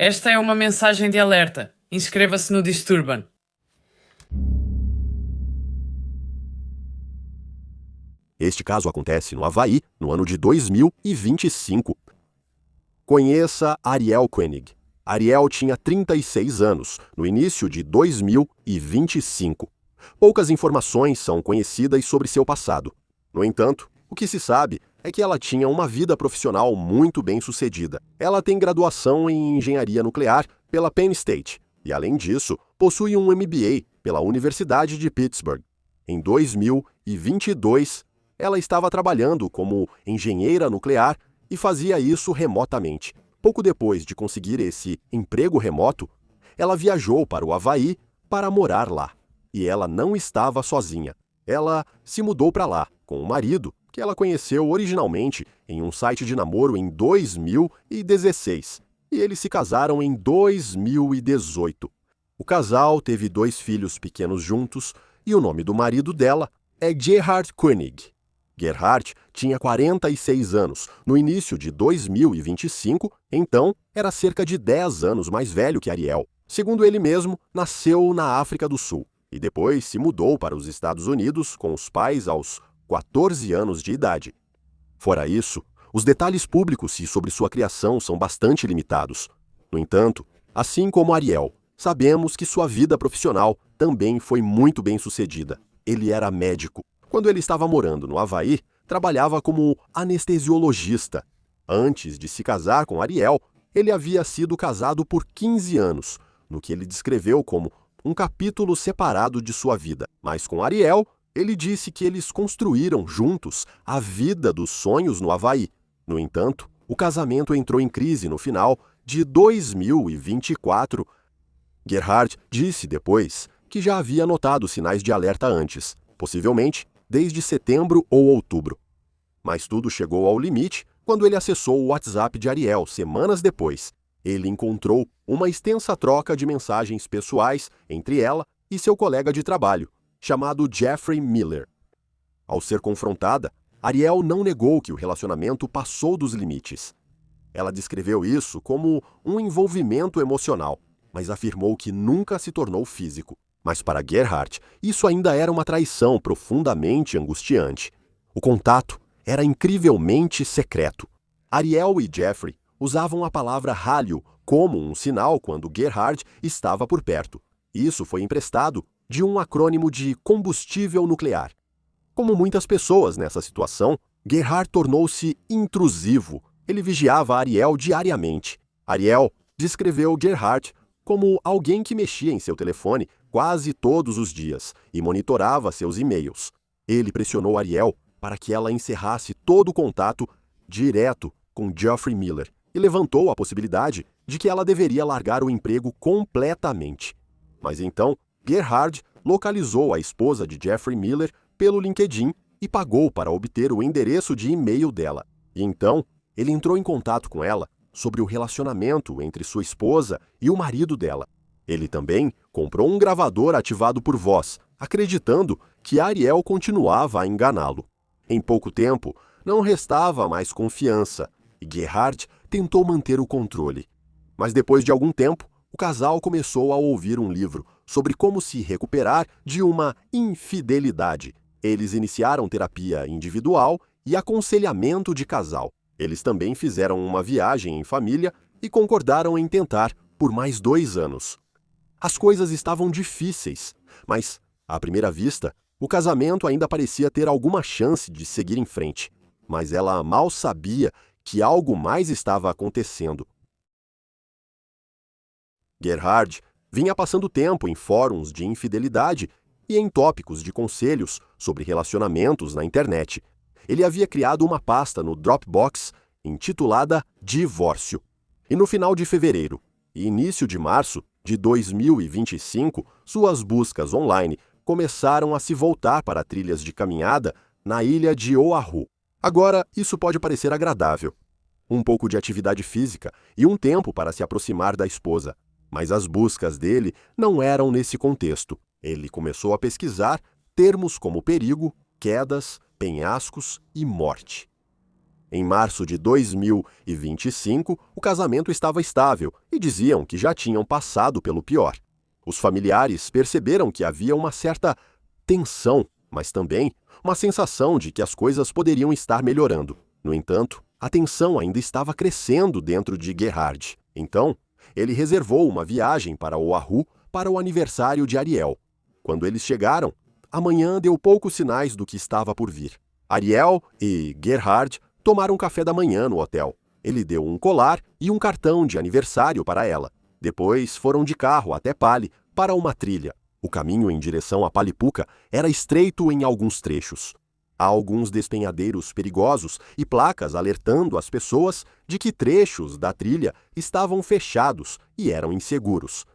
Esta é uma mensagem de alerta. Inscreva-se no Disturban. Este caso acontece no Havaí, no ano de 2025. Conheça Ariel Koenig. Ariel tinha 36 anos, no início de 2025. Poucas informações são conhecidas sobre seu passado. No entanto, o que se sabe é que ela tinha uma vida profissional muito bem-sucedida. Ela tem graduação em engenharia nuclear pela Penn State e, além disso, possui um MBA pela Universidade de Pittsburgh. Em 2022, ela estava trabalhando como engenheira nuclear e fazia isso remotamente. Pouco depois de conseguir esse emprego remoto, ela viajou para o Havaí para morar lá. E ela não estava sozinha. Ela se mudou para lá com o marido, que ela conheceu originalmente em um site de namoro em 2016. E eles se casaram em 2018. O casal teve 2 filhos pequenos juntos e o nome do marido dela é Gerhard Koenig. Gerhard tinha 46 anos no início de 2025, então era cerca de 10 anos mais velho que Ariel. Segundo ele mesmo, nasceu na África do Sul e depois se mudou para os Estados Unidos com os pais aos 14 anos de idade. Fora isso, os detalhes públicos sobre sua criação são bastante limitados. No entanto, assim como Ariel, sabemos que sua vida profissional também foi muito bem-sucedida. Ele era médico. Quando ele estava morando no Havaí, trabalhava como anestesiologista. Antes de se casar com Ariel, ele havia sido casado por 15 anos, no que ele descreveu como um capítulo separado de sua vida. Mas com Ariel, ele disse que eles construíram juntos a vida dos sonhos no Havaí. No entanto, o casamento entrou em crise no final de 2024. Gerhard disse depois que já havia notado sinais de alerta antes, possivelmente desde setembro ou outubro. Mas tudo chegou ao limite quando ele acessou o WhatsApp de Ariel semanas depois. Ele encontrou uma extensa troca de mensagens pessoais entre ela e seu colega de trabalho, chamado Jeffrey Miller. Ao ser confrontada, Ariel não negou que o relacionamento passou dos limites. Ela descreveu isso como um envolvimento emocional, mas afirmou que nunca se tornou físico. Mas para Gerhard, isso ainda era uma traição profundamente angustiante. O contato era incrivelmente secreto. Ariel e Jeffrey usavam a palavra ralho como um sinal quando Gerhard estava por perto. Isso foi emprestado de um acrônimo de combustível nuclear. Como muitas pessoas nessa situação, Gerhard tornou-se intrusivo. Ele vigiava Ariel diariamente. Ariel descreveu Gerhard como alguém que mexia em seu telefone quase todos os dias e monitorava seus e-mails. Ele pressionou Ariel para que ela encerrasse todo o contato direto com Jeffrey Miller e levantou a possibilidade de que ela deveria largar o emprego completamente. Mas então, Gerhard localizou a esposa de Jeffrey Miller pelo LinkedIn e pagou para obter o endereço de e-mail dela. E então, ele entrou em contato com ela sobre o relacionamento entre sua esposa e o marido dela. Ele também comprou um gravador ativado por voz, acreditando que Ariel continuava a enganá-lo. Em pouco tempo, não restava mais confiança e Gerhard tentou manter o controle. Mas depois de algum tempo, o casal começou a ouvir um livro sobre como se recuperar de uma infidelidade. Eles iniciaram terapia individual e aconselhamento de casal. Eles também fizeram uma viagem em família e concordaram em tentar por mais 2 anos. As coisas estavam difíceis, mas, à primeira vista, o casamento ainda parecia ter alguma chance de seguir em frente. Mas ela mal sabia que algo mais estava acontecendo. Gerhard vinha passando tempo em fóruns de infidelidade e em tópicos de conselhos sobre relacionamentos na internet. Ele havia criado uma pasta no Dropbox intitulada Divórcio. E no final de fevereiro e início de março de 2025, suas buscas online começaram a se voltar para trilhas de caminhada na ilha de Oahu. Agora, isso pode parecer agradável. Um pouco de atividade física e um tempo para se aproximar da esposa. Mas as buscas dele não eram nesse contexto. Ele começou a pesquisar termos como perigo, quedas, penhascos e morte. Em março de 2025, o casamento estava estável e diziam que já tinham passado pelo pior. Os familiares perceberam que havia uma certa tensão, mas também uma sensação de que as coisas poderiam estar melhorando. No entanto, a tensão ainda estava crescendo dentro de Gerhard. Então, ele reservou uma viagem para Oahu para o aniversário de Ariel. Quando eles chegaram, a manhã deu poucos sinais do que estava por vir. Ariel e Gerhard tomaram café da manhã no hotel. Ele deu um colar e um cartão de aniversário para ela. Depois foram de carro até Pali para uma trilha. O caminho em direção a Palipuca era estreito em alguns trechos. Há alguns despenhadeiros perigosos e placas alertando as pessoas de que trechos da trilha estavam fechados e eram inseguros.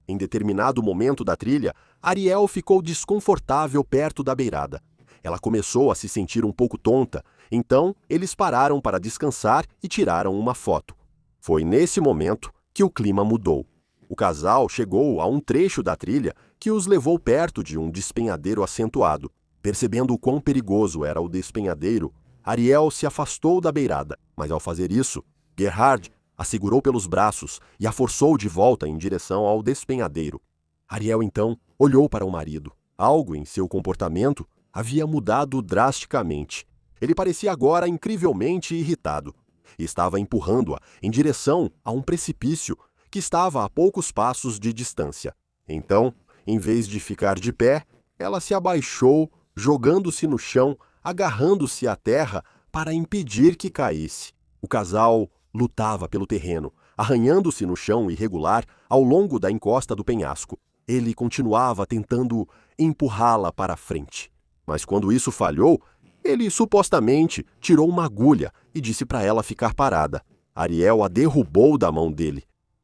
Em determinado momento da trilha, Ariel ficou desconfortável perto da beirada. Ela começou a se sentir um pouco tonta, então eles pararam para descansar e tiraram uma foto. Foi nesse momento que o clima mudou. O casal chegou a um trecho da trilha que os levou perto de um despenhadeiro acentuado. Percebendo o quão perigoso era o despenhadeiro, Ariel se afastou da beirada, mas ao fazer isso, Gerhard a segurou pelos braços e a forçou de volta em direção ao despenhadeiro. Ariel então olhou para o marido. Algo em seu comportamento havia mudado drasticamente. Ele parecia agora incrivelmente irritado e estava empurrando-a em direção a um precipício que estava a poucos passos de distância. Então, em vez de ficar de pé, ela se abaixou, jogando-se no chão, agarrando-se à terra para impedir que caísse. O casal lutava pelo terreno, arranhando-se no chão irregular ao longo da encosta do penhasco. Ele continuava tentando empurrá-la para a frente. Mas quando isso falhou, ele supostamente tirou uma agulha e disse para ela ficar parada. Ariel a derrubou da mão dele.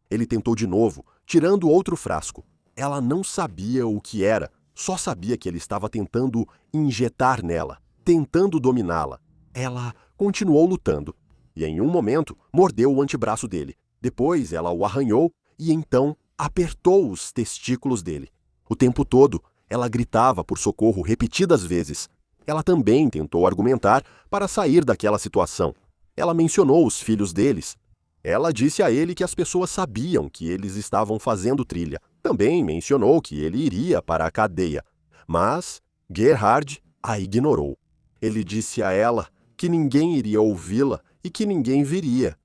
Ele tentou de novo, tirando outro frasco. Ela não sabia o que era, só sabia que ele estava tentando injetar nela, tentando dominá-la. Ela continuou lutando, e em um momento mordeu o antebraço dele. Depois ela o arranhou e então apertou os testículos dele. O tempo todo, ela gritava por socorro repetidas vezes. Ela também tentou argumentar para sair daquela situação. Ela mencionou os filhos deles. Ela disse a ele que as pessoas sabiam que eles estavam fazendo trilha. Também mencionou que ele iria para a cadeia. Mas Gerhard a ignorou. Ele disse a ela que ninguém iria ouvi-la e que ninguém viria.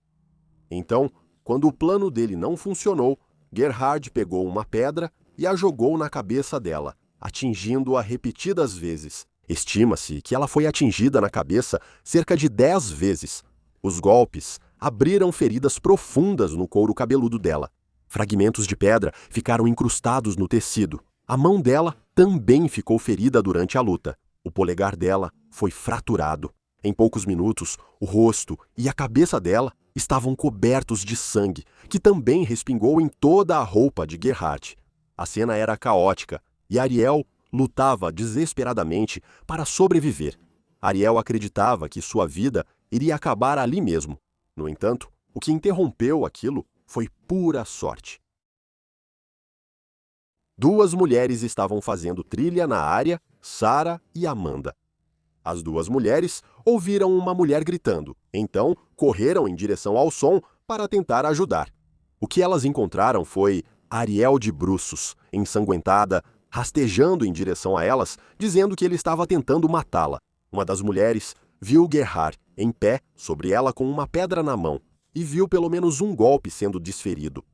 Então, quando o plano dele não funcionou, Gerhard pegou uma pedra e a jogou na cabeça dela, atingindo-a repetidas vezes. Estima-se que ela foi atingida na cabeça cerca de 10 vezes. Os golpes abriram feridas profundas no couro cabeludo dela. Fragmentos de pedra ficaram incrustados no tecido. A mão dela também ficou ferida durante a luta. O polegar dela foi fraturado. Em poucos minutos, o rosto e a cabeça dela estavam cobertos de sangue, que também respingou em toda a roupa de Gerhard. A cena era caótica e Ariel lutava desesperadamente para sobreviver. Ariel acreditava que sua vida iria acabar ali mesmo. No entanto, o que interrompeu aquilo foi pura sorte. Duas mulheres estavam fazendo trilha na área, Sarah e Amanda. As duas mulheres ouviram uma mulher gritando, então correram em direção ao som para tentar ajudar. O que elas encontraram foi Ariel de bruços, ensanguentada, rastejando em direção a elas, dizendo que ele estava tentando matá-la. Uma das mulheres viu Gerhard em pé sobre ela com uma pedra na mão e viu pelo menos um golpe sendo desferido.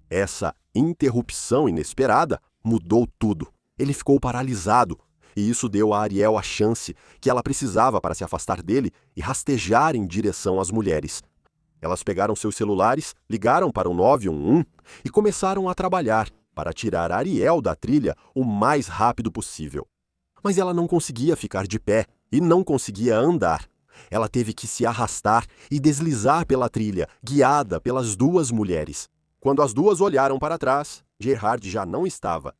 Essa interrupção inesperada mudou tudo. Ele ficou paralisado, e isso deu a Ariel a chance que ela precisava para se afastar dele e rastejar em direção às mulheres. Elas pegaram seus celulares, ligaram para o 911 e começaram a trabalhar para tirar Ariel da trilha o mais rápido possível. Mas ela não conseguia ficar de pé e não conseguia andar. Ela teve que se arrastar e deslizar pela trilha, guiada pelas duas mulheres. Quando as duas olharam para trás, Gerhard já não estava.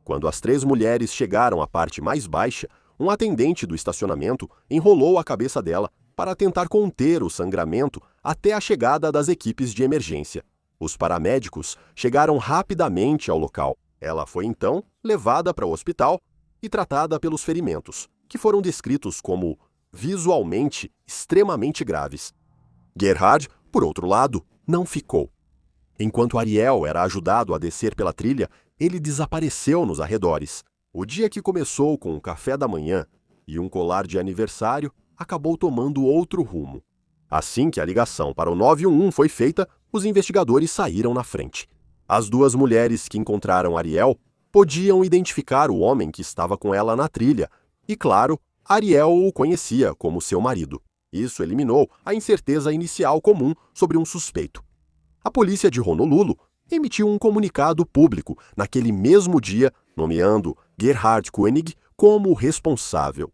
Quando as três mulheres chegaram à parte mais baixa, um atendente do estacionamento enrolou a cabeça dela para tentar conter o sangramento até a chegada das equipes de emergência. Os paramédicos chegaram rapidamente ao local. Ela foi então levada para o hospital e tratada pelos ferimentos, que foram descritos como visualmente extremamente graves. Gerhard, por outro lado, não ficou. Enquanto Ariel era ajudado a descer pela trilha, ele desapareceu nos arredores. O dia que começou com um café da manhã e um colar de aniversário acabou tomando outro rumo. Assim que a ligação para o 911 foi feita, os investigadores saíram na frente. As duas mulheres que encontraram Ariel podiam identificar o homem que estava com ela na trilha e, claro, Ariel o conhecia como seu marido. Isso eliminou a incerteza inicial comum sobre um suspeito. A polícia de Honolulu emitiu um comunicado público naquele mesmo dia, nomeando Gerhard Koenig como responsável.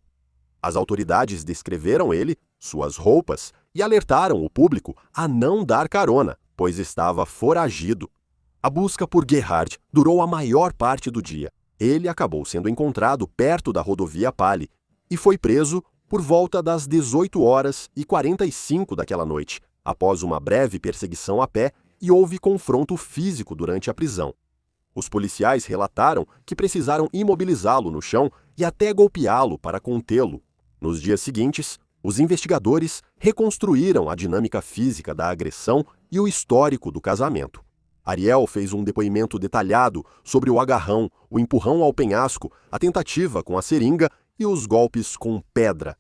As autoridades descreveram ele, suas roupas e alertaram o público a não dar carona, pois estava foragido. A busca por Gerhard durou a maior parte do dia. Ele acabou sendo encontrado perto da rodovia Pali e foi preso por volta das 18h45 daquela noite, após uma breve perseguição a pé e houve confronto físico durante a prisão. Os policiais relataram que precisaram imobilizá-lo no chão e até golpeá-lo para contê-lo. Nos dias seguintes, os investigadores reconstruíram a dinâmica física da agressão e o histórico do casamento. Ariel fez um depoimento detalhado sobre o agarrão, o empurrão ao penhasco, a tentativa com a seringa e os golpes com pedra.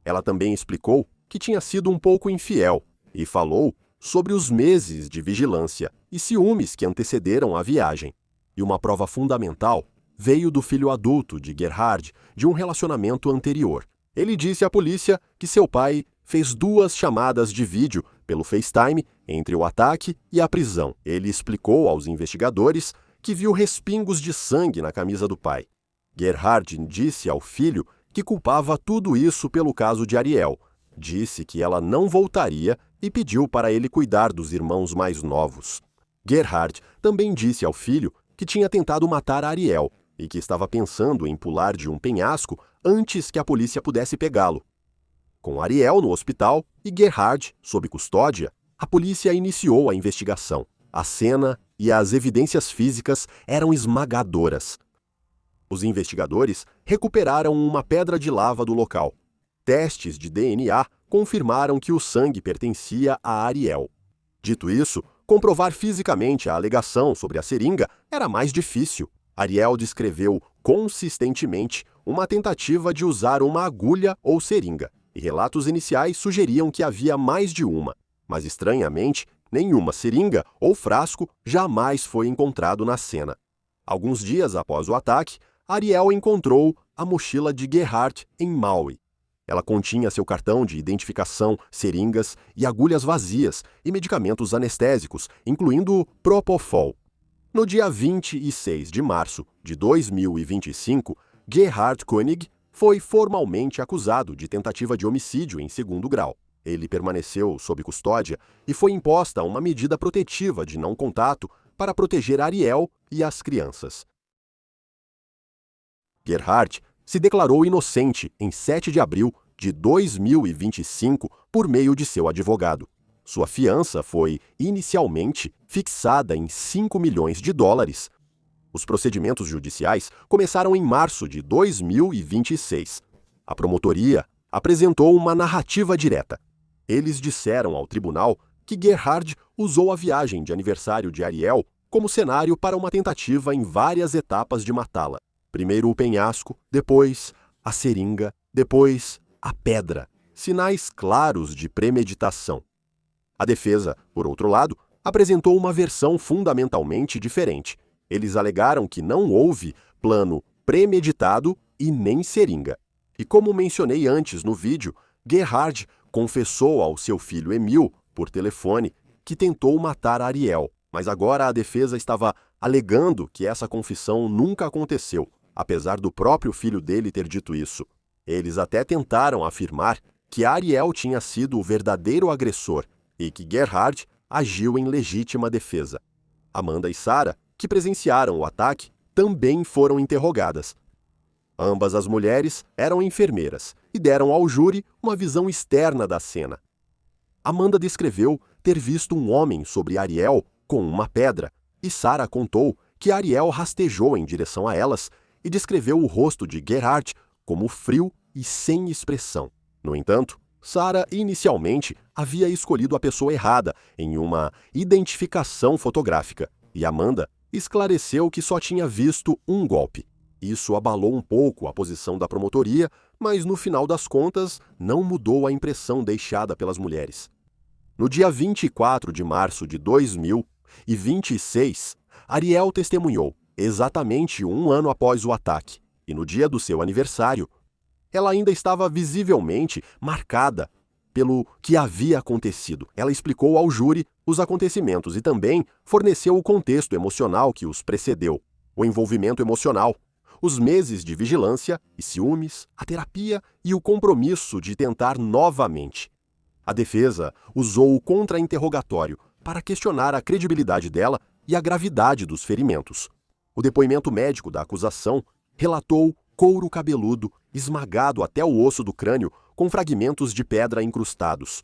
Ela também explicou que tinha sido um pouco infiel e falou sobre os meses de vigilância e ciúmes que antecederam a viagem. E uma prova fundamental veio do filho adulto de Gerhard de um relacionamento anterior. Ele disse à polícia que seu pai fez 2 chamadas de vídeo pelo FaceTime entre o ataque e a prisão. Ele explicou aos investigadores que viu respingos de sangue na camisa do pai. Gerhard disse ao filho que culpava tudo isso pelo caso de Ariel. Disse que ela não voltaria e pediu para ele cuidar dos irmãos mais novos. Gerhard também disse ao filho que tinha tentado matar Ariel e que estava pensando em pular de um penhasco antes que a polícia pudesse pegá-lo. Com Ariel no hospital e Gerhard sob custódia, a polícia iniciou a investigação. A cena e as evidências físicas eram esmagadoras. Os investigadores recuperaram uma pedra de lava do local. Testes de DNA confirmaram que o sangue pertencia a Ariel. Dito isso, comprovar fisicamente a alegação sobre a seringa era mais difícil. Ariel descreveu consistentemente uma tentativa de usar uma agulha ou seringa, e relatos iniciais sugeriam que havia mais de uma, mas estranhamente, nenhuma seringa ou frasco jamais foi encontrado na cena. Alguns dias após o ataque, Ariel encontrou a mochila de Gerhard em Maui. Ela continha seu cartão de identificação, seringas e agulhas vazias e medicamentos anestésicos, incluindo Propofol. No dia 26 de março de 2025, Gerhard Koenig foi formalmente acusado de tentativa de homicídio em 2º grau. Ele permaneceu sob custódia e foi imposta uma medida protetiva de não contato para proteger Ariel e as crianças. Gerhard se declarou inocente em 7 de abril de 2025 por meio de seu advogado. Sua fiança foi, inicialmente, fixada em $5 milhões. Os procedimentos judiciais começaram em março de 2026. A promotoria apresentou uma narrativa direta. Eles disseram ao tribunal que Gerhard usou a viagem de aniversário de Ariel como cenário para uma tentativa em várias etapas de matá-la. Primeiro o penhasco, depois a seringa, depois a pedra. Sinais claros de premeditação. A defesa, por outro lado, apresentou uma versão fundamentalmente diferente. Eles alegaram que não houve plano premeditado e nem seringa. E como mencionei antes no vídeo, Gerhard confessou ao seu filho Emil, por telefone, que tentou matar Ariel, mas agora a defesa estava alegando que essa confissão nunca aconteceu, apesar do próprio filho dele ter dito isso. Eles até tentaram afirmar que Ariel tinha sido o verdadeiro agressor e que Gerhard agiu em legítima defesa. Amanda e Sarah, que presenciaram o ataque, também foram interrogadas. Ambas as mulheres eram enfermeiras e deram ao júri uma visão externa da cena. Amanda descreveu ter visto um homem sobre Ariel com uma pedra, e Sarah contou que Ariel rastejou em direção a elas e descreveu o rosto de Gerhard como frio e sem expressão. No entanto, Sarah, inicialmente, havia escolhido a pessoa errada em uma identificação fotográfica, e Amanda esclareceu que só tinha visto um golpe. Isso abalou um pouco a posição da promotoria, mas no final das contas não mudou a impressão deixada pelas mulheres. No dia 24 de março de 2026, Ariel testemunhou, exatamente um ano após o ataque, e no dia do seu aniversário, ela ainda estava visivelmente marcada pelo que havia acontecido. Ela explicou ao júri os acontecimentos e também forneceu o contexto emocional que os precedeu, o envolvimento emocional, os meses de vigilância e ciúmes, a terapia e o compromisso de tentar novamente. A defesa usou o contra-interrogatório para questionar a credibilidade dela e a gravidade dos ferimentos. O depoimento médico da acusação relatou couro cabeludo esmagado até o osso do crânio com fragmentos de pedra incrustados.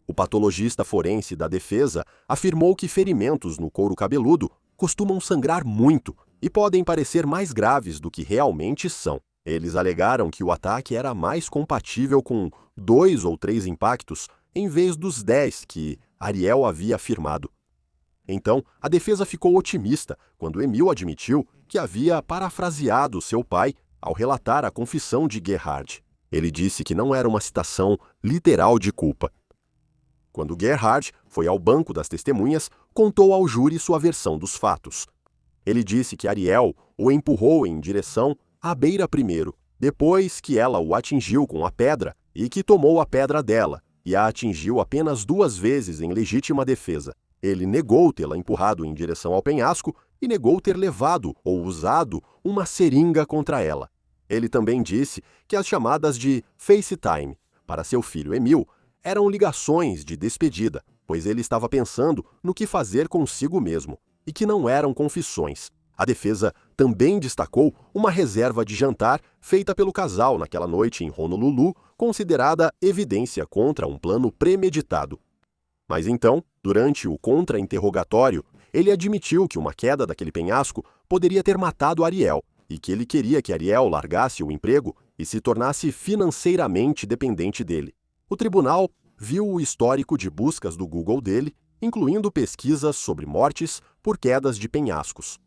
O patologista forense da defesa afirmou que ferimentos no couro cabeludo costumam sangrar muito e podem parecer mais graves do que realmente são. Eles alegaram que o ataque era mais compatível com 2 ou 3 impactos em vez dos 10 que Ariel havia afirmado. Então, a defesa ficou otimista quando Emil admitiu que havia parafraseado seu pai ao relatar a confissão de Gerhard. Ele disse que não era uma citação literal de culpa. Quando Gerhard foi ao banco das testemunhas, contou ao júri sua versão dos fatos. Ele disse que Ariel o empurrou em direção à beira primeiro, depois que ela o atingiu com a pedra e que tomou a pedra dela e a atingiu apenas 2 vezes em legítima defesa. Ele negou tê-la empurrado em direção ao penhasco e negou ter levado ou usado uma seringa contra ela. Ele também disse que as chamadas de FaceTime para seu filho Emil eram ligações de despedida, pois ele estava pensando no que fazer consigo mesmo, e que não eram confissões. A defesa também destacou uma reserva de jantar feita pelo casal naquela noite em Honolulu, considerada evidência contra um plano premeditado. Mas então, durante o contra-interrogatório, ele admitiu que uma queda daquele penhasco poderia ter matado Ariel e que ele queria que Ariel largasse o emprego e se tornasse financeiramente dependente dele. O tribunal viu o histórico de buscas do Google dele, incluindo pesquisas sobre mortes por quedas de penhascos.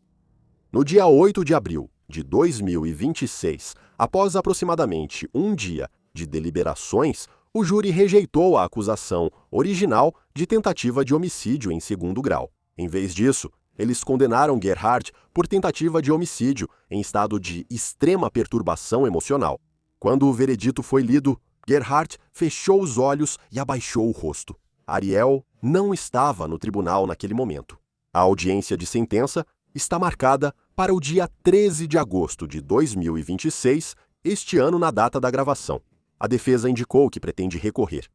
No dia 8 de abril de 2026, após aproximadamente um dia de deliberações, o júri rejeitou a acusação original de tentativa de homicídio em 2º grau. Em vez disso, eles condenaram Gerhard por tentativa de homicídio em estado de extrema perturbação emocional. Quando o veredito foi lido, Gerhard fechou os olhos e abaixou o rosto. Ariel não estava no tribunal naquele momento. A audiência de sentença está marcada para o dia 13 de agosto de 2026, este ano na data da gravação. A defesa indicou que pretende recorrer.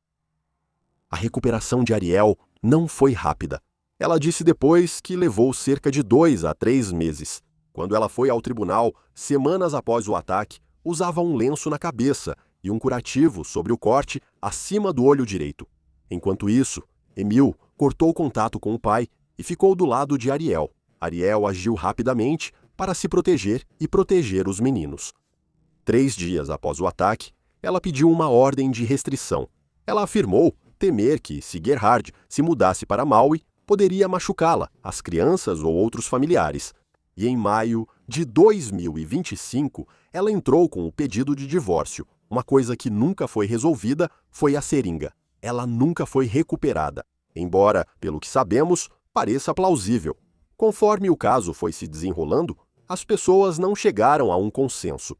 A recuperação de Ariel não foi rápida. Ela disse depois que levou cerca de 2 a 3 meses. Quando ela foi ao tribunal, semanas após o ataque, usava um lenço na cabeça e um curativo sobre o corte acima do olho direito. Enquanto isso, Emil cortou contato com o pai e ficou do lado de Ariel. Ariel agiu rapidamente para se proteger e proteger os meninos. 3 dias após o ataque, ela pediu uma ordem de restrição. Ela afirmou temer que, se Gerhard se mudasse para Maui, poderia machucá-la, as crianças ou outros familiares. E em maio de 2025, ela entrou com o pedido de divórcio. Uma coisa que nunca foi resolvida foi a seringa. Ela nunca foi recuperada, embora, pelo que sabemos, pareça plausível. Conforme o caso foi se desenrolando, as pessoas não chegaram a um consenso.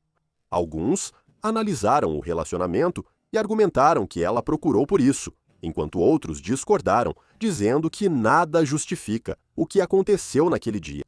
Alguns analisaram o relacionamento e argumentaram que ela procurou por isso, enquanto outros discordaram, dizendo que nada justifica o que aconteceu naquele dia.